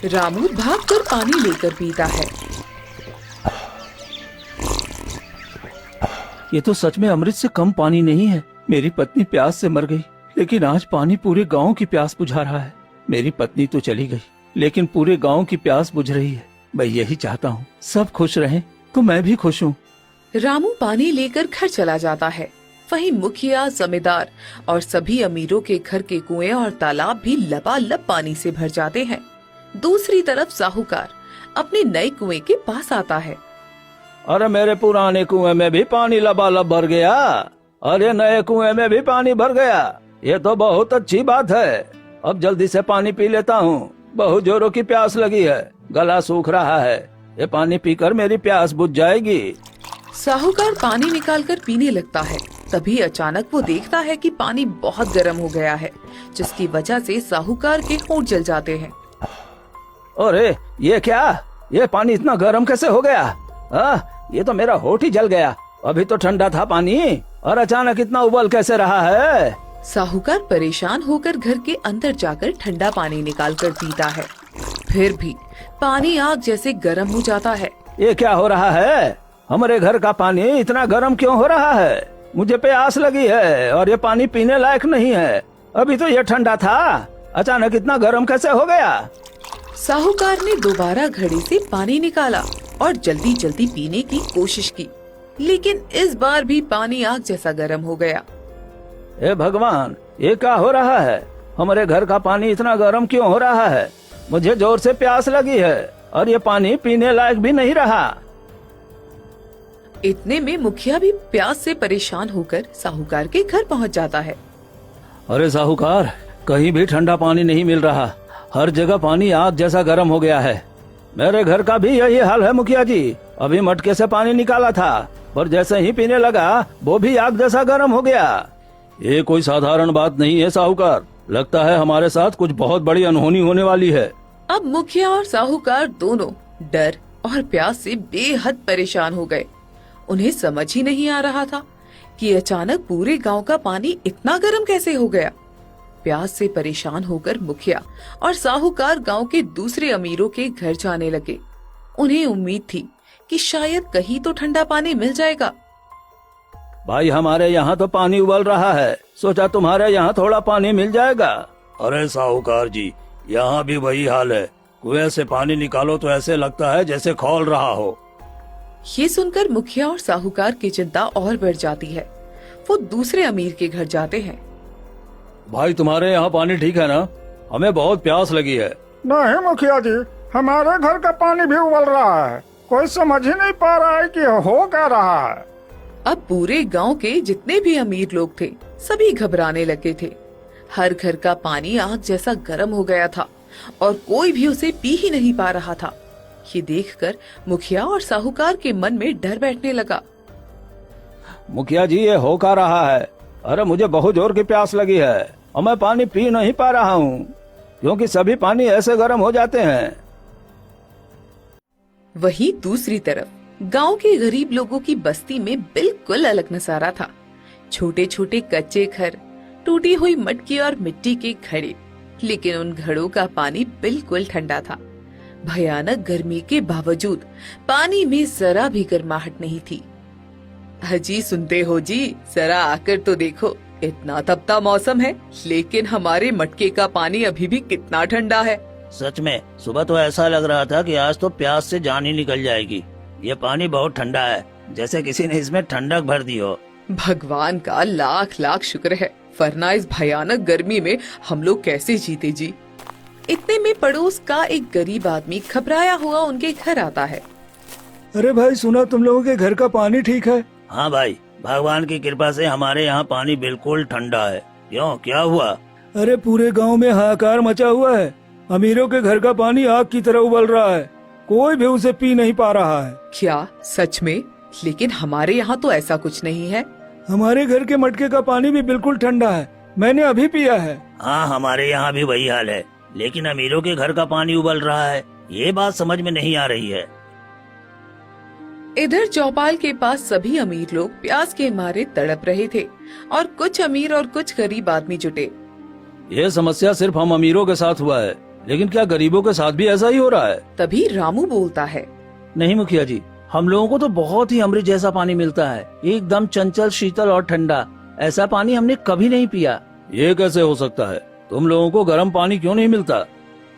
रामू भागकर पानी लेकर पीता है। ये तो सच में अमृत से कम पानी नहीं है। मेरी पत्नी प्यास से मर गई, लेकिन आज पानी पूरे गांव की प्यास बुझा रहा है। मेरी पत्नी तो चली गई, लेकिन पूरे गांव की प्यास बुझ रही है। मैं यही चाहता हूँ सब खुश रहें, तो मैं भी खुश हूँ। रामू पानी लेकर घर चला जाता है। वहीं मुखिया, जमींदार और सभी अमीरों के घर के कुएं और तालाब भी लबालब पानी से भर जाते हैं। दूसरी तरफ साहूकार अपने नए कुएं के पास आता है। अरे मेरे पुराने कुएं में भी पानी लबालब भर गया, अरे नए कुएं में भी पानी भर गया। ये तो बहुत अच्छी बात है। अब जल्दी से पानी पी लेता हूँ, बहुत जोरों की प्यास लगी है, गला सूख रहा है। ये पानी पीकर मेरी प्यास बुझ जाएगी। साहूकार पानी निकालकर पीने लगता है। तभी अचानक वो देखता है कि पानी बहुत गर्म हो गया है, जिसकी वजह से साहूकार के होंठ जल जाते हैं। अरे ये क्या, ये पानी इतना गर्म कैसे हो गया? ये तो मेरा होठ ही जल गया। अभी तो ठंडा था पानी, और अचानक इतना उबल कैसे रहा है? साहूकार परेशान होकर घर के अंदर जाकर ठंडा पानी निकालकर पीता है। फिर भी पानी आग जैसे गर्म हो जाता है। ये क्या हो रहा है? हमारे घर का पानी इतना गर्म क्यों हो रहा है? मुझे प्यास लगी है और ये पानी पीने लायक नहीं है। अभी तो ये ठंडा था, अचानक इतना गर्म कैसे हो गया? साहूकार ने दोबारा घड़े से पानी निकाला और जल्दी जल्दी पीने की कोशिश की, लेकिन इस बार भी पानी आग जैसा गर्म हो गया। हे भगवान, ये क्या हो रहा है? हमारे घर का पानी इतना गर्म क्यों हो रहा है? मुझे जोर से प्यास लगी है और ये पानी पीने लायक भी नहीं रहा। इतने में मुखिया भी प्यास से परेशान होकर साहूकार के घर पहुंच जाता है। अरे साहूकार, कहीं भी ठंडा पानी नहीं मिल रहा, हर जगह पानी आग जैसा गर्म हो गया है। मेरे घर का भी यही हाल है मुखिया जी। अभी मटके से पानी निकाला था, पर जैसे ही पीने लगा वो भी आग जैसा गर्म हो गया। ये कोई साधारण बात नहीं है साहूकार, लगता है हमारे साथ कुछ बहुत बड़ी अनहोनी होने वाली है। अब मुखिया और साहूकार दोनों डर और प्यास से बेहद परेशान हो गए। उन्हें समझ ही नहीं आ रहा था कि अचानक पूरे गांव का पानी इतना गर्म कैसे हो गया। प्यास से परेशान होकर मुखिया और साहूकार गांव के दूसरे अमीरों के घर जाने लगे। उन्हें उम्मीद थी कि शायद कहीं तो ठंडा पानी मिल जाएगा। भाई, हमारे यहाँ तो पानी उबल रहा है, सोचा तुम्हारे यहाँ थोड़ा पानी मिल जाएगा। अरे साहूकार जी, यहाँ भी वही हाल है। कुएं से पानी निकालो तो ऐसे लगता है जैसे खौल रहा हो। ये सुनकर मुखिया और साहूकार की चिंता और बढ़ जाती है। वो दूसरे अमीर के घर जाते हैं। भाई, तुम्हारे यहाँ पानी ठीक है ना? हमें बहुत प्यास लगी है। नहीं मुखिया जी, हमारे घर का पानी भी उबल रहा है। कोई समझ ही नहीं पा रहा है कि हो क्या रहा है। अब पूरे गांव के जितने भी अमीर लोग थे, सभी घबराने लगे थे। हर घर का पानी आग जैसा गर्म हो गया था और कोई भी उसे पी ही नहीं पा रहा था। ये देखकर मुखिया और साहूकार के मन में डर बैठने लगा। मुखिया जी, ये हो क्या रहा है? अरे मुझे बहुत जोर की प्यास लगी है और मैं पानी पी नहीं पा रहा हूँ, क्योंकि सभी पानी ऐसे गर्म हो जाते हैं। वहीं दूसरी तरफ गांव के गरीब लोगों की बस्ती में बिल्कुल अलग नजारा था। छोटे छोटे कच्चे घर, टूटी हुई मटकी और मिट्टी के घड़े, लेकिन उन घड़ों का पानी बिल्कुल ठंडा था। भयानक गर्मी के बावजूद पानी में जरा भी गर्माहट नहीं थी। अजी, सुनते हो जी, जरा आकर तो देखो, इतना तपता मौसम है, लेकिन हमारे मटके का पानी अभी भी कितना ठंडा है। सच में सुबह तो ऐसा लग रहा था कि आज तो प्यास से जान ही निकल जाएगी। ये पानी बहुत ठंडा है, जैसे किसी ने इसमें ठंडक भर दी हो। भगवान का लाख लाख शुक्र है, वरना इस भयानक गर्मी में हम लोग कैसे जीते जी। इतने में पड़ोस का एक गरीब आदमी घबराया हुआ उनके घर आता है। अरे भाई, सुना तुम लोगों के घर का पानी ठीक है? हाँ भाई, भगवान की कृपा से हमारे यहाँ पानी बिल्कुल ठंडा है। क्यों, क्या हुआ? अरे पूरे गांव में हाहाकार मचा हुआ है। अमीरों के घर का पानी आग की तरह उबल रहा है, कोई भी उसे पी नहीं पा रहा है। क्या सच में? लेकिन हमारे यहाँ तो ऐसा कुछ नहीं है। हमारे घर के मटके का पानी भी बिल्कुल ठंडा है, मैंने अभी पिया है। हाँ, हमारे यहाँ भी वही हाल है, लेकिन अमीरों के घर का पानी उबल रहा है। ये बात समझ में नहीं आ रही है। इधर चौपाल के पास सभी अमीर लोग प्यास के मारे तड़प रहे थे और कुछ अमीर और कुछ गरीब आदमी जुटे। ये समस्या सिर्फ हम अमीरों के साथ हुआ है, लेकिन क्या गरीबों के साथ भी ऐसा ही हो रहा है? तभी रामू बोलता है। नहीं मुखिया जी, हम लोगों को तो बहुत ही अमृत जैसा पानी मिलता है, एकदम चंचल, शीतल और ठंडा। ऐसा पानी हमने कभी नहीं पिया। ये कैसे हो सकता है? तुम लोगों को गर्म पानी क्यों नहीं मिलता?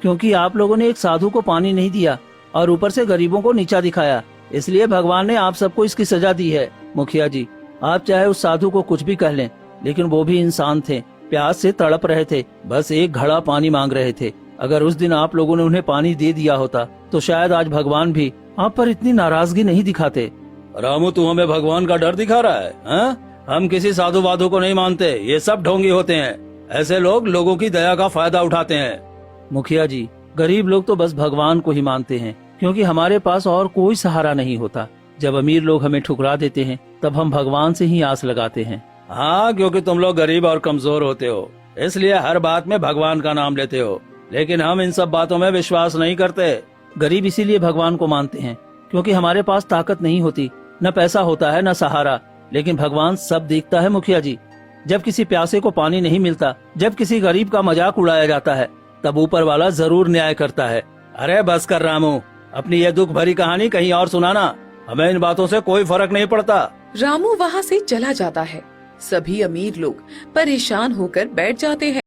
क्योंकि आप लोगों ने एक साधु को पानी नहीं दिया और ऊपर से गरीबों को नीचा दिखाया, इसलिए भगवान ने आप सबको इसकी सजा दी है। मुखिया जी, आप चाहे उस साधु को कुछ भी कह लें, लेकिन वो भी इंसान थे, प्यास से तड़प रहे थे, बस एक घड़ा पानी मांग रहे थे। अगर उस दिन आप लोगों ने उन्हें पानी दे दिया होता तो शायद आज भगवान भी आप पर इतनी नाराजगी नहीं दिखाते। रामू, तू हमें भगवान का डर दिखा रहा है, हाँ? हम किसी साधु वाधु को नहीं मानते, ये सब ढोंगी होते हैं। ऐसे लोग लोगों की दया का फायदा उठाते हैं। मुखिया जी, गरीब लोग तो बस भगवान को ही मानते हैं, क्योंकि हमारे पास और कोई सहारा नहीं होता। जब अमीर लोग हमें ठुकरा देते हैं तब हम भगवान से ही आस लगाते हैं। हाँ, क्योंकि तुम लोग गरीब और कमजोर होते हो, इसलिए हर बात में भगवान का नाम लेते हो, लेकिन हम इन सब बातों में विश्वास नहीं करते। गरीब इसीलिए भगवान को मानते हैं क्योंकि हमारे पास ताकत नहीं होती, न पैसा होता है, न सहारा, लेकिन भगवान सब देखता है। मुखिया जी, जब किसी प्यासे को पानी नहीं मिलता, जब किसी गरीब का मजाक उड़ाया जाता है, तब ऊपर वाला जरूर न्याय करता है। अरे बस कर रामू, अपनी ये दुख भरी कहानी कहीं और सुनाना, हमें इन बातों से कोई फर्क नहीं पड़ता। रामू वहाँ से चला जाता है। सभी अमीर लोग परेशान होकर बैठ जाते हैं।